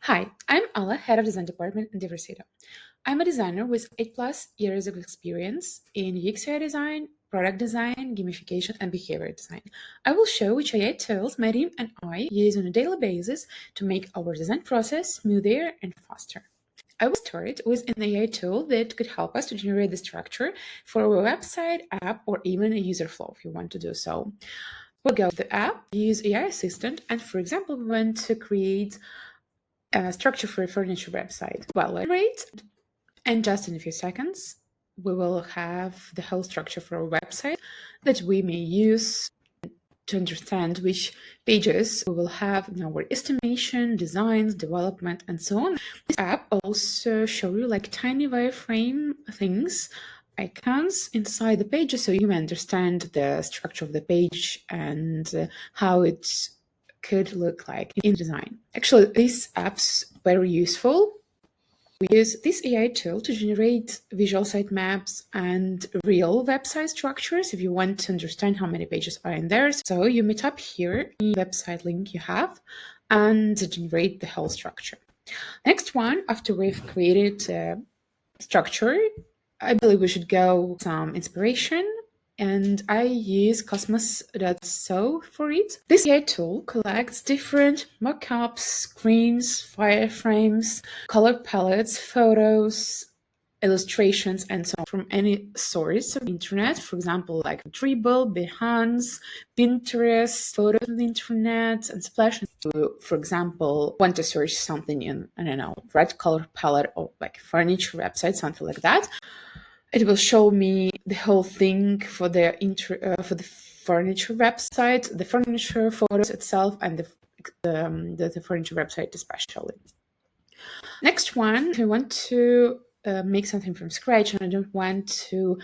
Hi, I'm Alla, Head of Design Department in Diversita. I'm a designer with 8+ years of experience in UX/UI design, product design, gamification, and behavior design. I will show which AI tools my team and I use on a daily basis to make our design process smoother and faster. I will start with an AI tool that could help us to generate the structure for a website, app, or even a user flow if you want to do so. We'll go to the app, use AI Assistant, and for example, we want to create structure for a furniture website. Well, great. And just in a few seconds, we will have the whole structure for a website that we may use to understand which pages we will have in our estimation, designs, development, and so on. This app also show you like tiny wireframe things, icons inside the pages, so you understand the structure of the page and how it could look like in design. Actually, this app's very useful. We use this AI tool to generate visual sitemaps and real website structures if you want to understand how many pages are in there. So you meet up here in the website link you have and generate the whole structure. Next one, after we've created a structure, I believe we should go some inspiration, and I use Cosmos.so for it. This AI tool collects different mockups, screens, wireframes, color palettes, photos, illustrations, and so on from any source of the internet, for example, like Dribble, Behance, Pinterest, photos on the internet, and Splash. For example, want to search something in, I don't know, red color palette or like furniture website, something like that. It will show me the whole thing for the furniture website, the furniture photos itself, and the furniture website especially. Next one, if I want to make something from scratch and I don't want to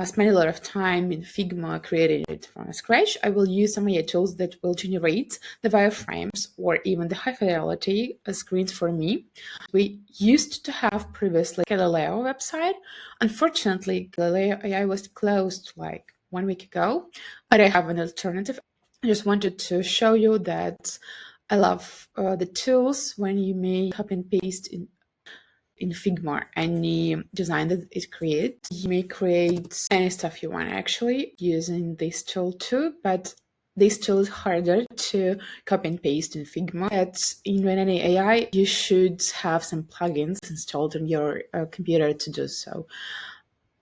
spend a lot of time in Figma creating it from scratch, I will use some AI tools that will generate the wireframes or even the high fidelity screens for me. We used to have previously Galileo website. Unfortunately, Galileo AI was closed like 1 week ago, but I have an alternative. I just wanted to show you that I love the tools when you may copy and paste in Figma any design that it creates. You may create any stuff you want actually using this tool too, but this tool is harder to copy and paste in Figma. But in Banani AI, you should have some plugins installed on your computer to do so.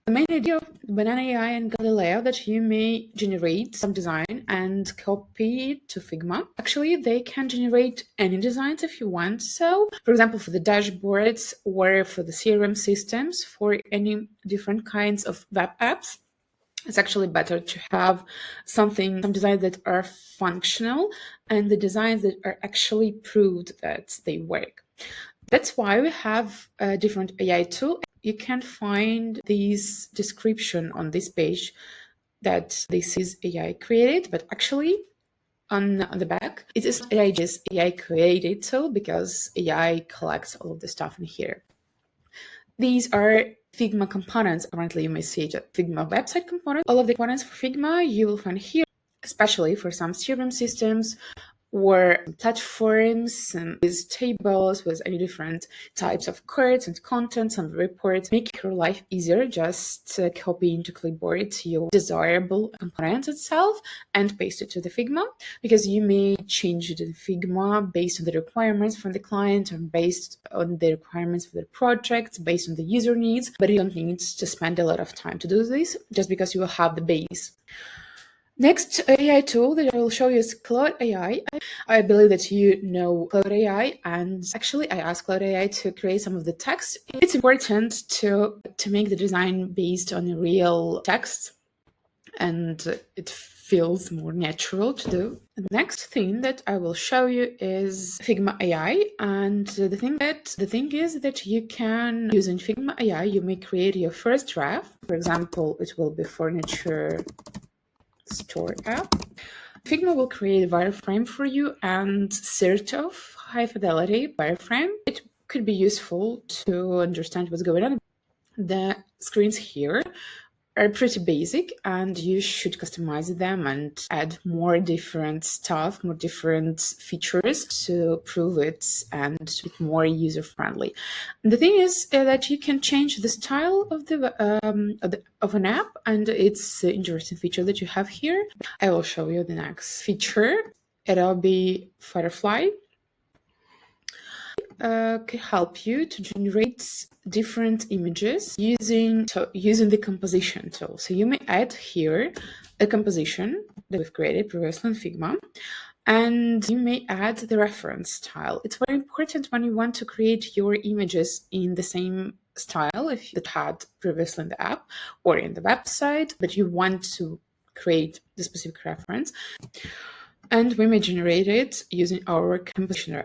The main idea of Banani AI and Galileo that you may generate some design and copy it to Figma. Actually, they can generate any designs if you want. So, for example, for the dashboards or for the CRM systems, for any different kinds of web apps, it's actually better to have some designs that are functional and the designs that are actually proved that they work. That's why we have a different AI tool. You can find this description on this page that this is AI created, but actually on the back, it is AI just AI created tool because AI collects all of the stuff in here. These are Figma components. Currently, you may see it Figma website component. All of the components for Figma you will find here, especially for some CRM systems or platforms and with tables, with any different types of cards and contents and reports. Make your life easier. Just copy into clipboard your desirable component itself and paste it to the Figma, because you may change it in Figma based on the requirements from the client and based on the requirements for the project, based on the user needs, but you don't need to spend a lot of time to do this just because you will have the base. Next AI tool that I will show you is Claude.ai. I believe that you know Claude.ai, and actually I asked Claude.ai to create some of the text. It's important to make the design based on real text, and it feels more natural to do. The next thing that I will show you is Figma AI, and the thing is that you can, using Figma AI, you may create your first draft. For example, it will be furniture store app. Figma will create a wireframe for you and sort of high fidelity wireframe. It could be useful to understand what's going on. The screens here are pretty basic, and you should customize them and add more different stuff, more different features to prove it and make more user-friendly. The thing is that you can change the style of an app, and it's an interesting feature that you have here. I will show you the next feature. Adobe Firefly can help you to generate different images using the composition tool. So you may add here a composition that we've created previously in Figma, and you may add the reference style. It's very important when you want to create your images in the same style if you had previously in the app or in the website, but you want to create the specific reference. And we may generate it using our composition.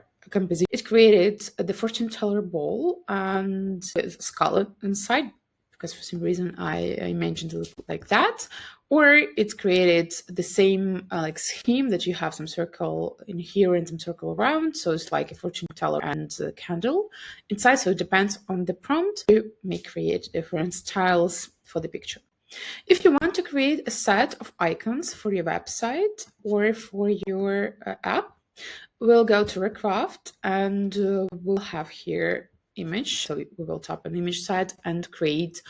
It created the fortune teller ball and a skull inside, because for some reason I mentioned it like that. Or it created the same like scheme that you have some circle in here and some circle around. So it's like a fortune teller and a candle inside. So it depends on the prompt. You may create different styles for the picture. If you want to create a set of icons for your website or for your app, we'll go to Recraft and we'll have here image. So we will tap an image set and create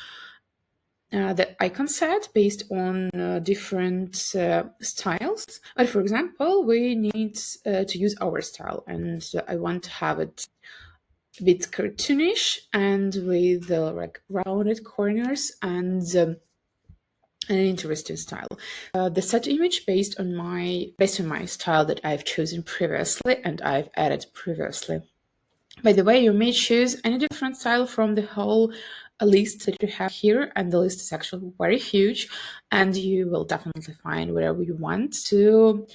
the icon set based on different styles. But for example, we need to use our style, and I want to have it a bit cartoonish and with like rounded corners and an interesting style. The set image based on my style that I've chosen previously and I've added previously. By the way, you may choose any different style from the whole list that you have here, and the list is actually very huge, and you will definitely find whatever you want to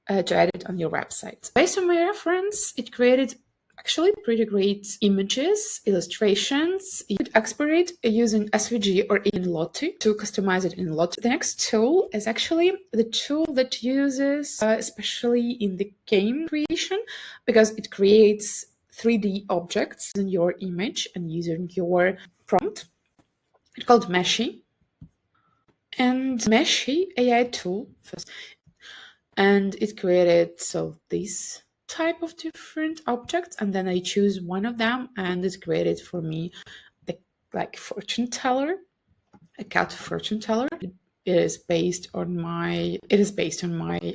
add it on your website. Based on my reference, it created actually pretty great images, illustrations. You could export it using SVG or in Lottie to customize it in Lottie. The next tool is actually the tool that uses, especially in the game creation, because it creates 3D objects in your image and using your prompt. It's called Meshy. And Meshy AI tool first. And it created this type of different objects, and then I choose one of them, and it created for me the fortune teller, a cat fortune teller. It is based on my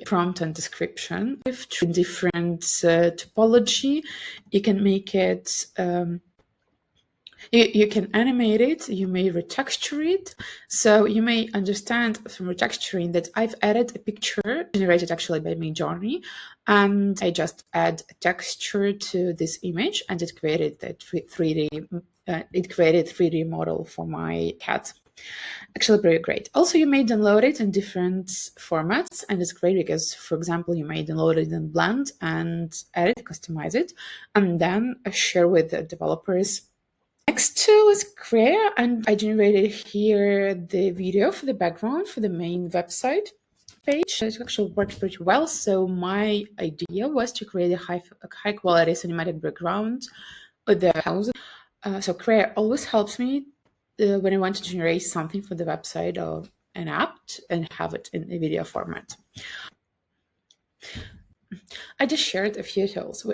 prompt and description. With different topology, you can make it. You can animate it, you may retexture it. So you may understand from retexturing that I've added a picture generated actually by Midjourney, and I just add a texture to this image, and it created that 3D. It created 3D model for my cat. Actually, pretty great. Also, you may download it in different formats, and it's great because, for example, you may download it in Blend and edit, customize it, and then share with the developers. Next tool is Krea, and I generated here the video for the background for the main website page. It actually worked pretty well. So my idea was to create a high quality cinematic background with the houses. So Krea always helps me when I want to generate something for the website or an app and have it in a video format. I just shared a few tools.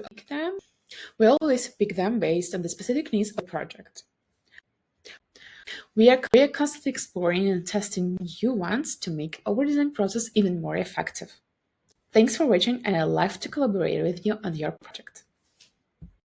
We always pick them based on the specific needs of the project. We are constantly exploring and testing new ones to make our design process even more effective. Thanks for watching, and I'd love to collaborate with you on your project.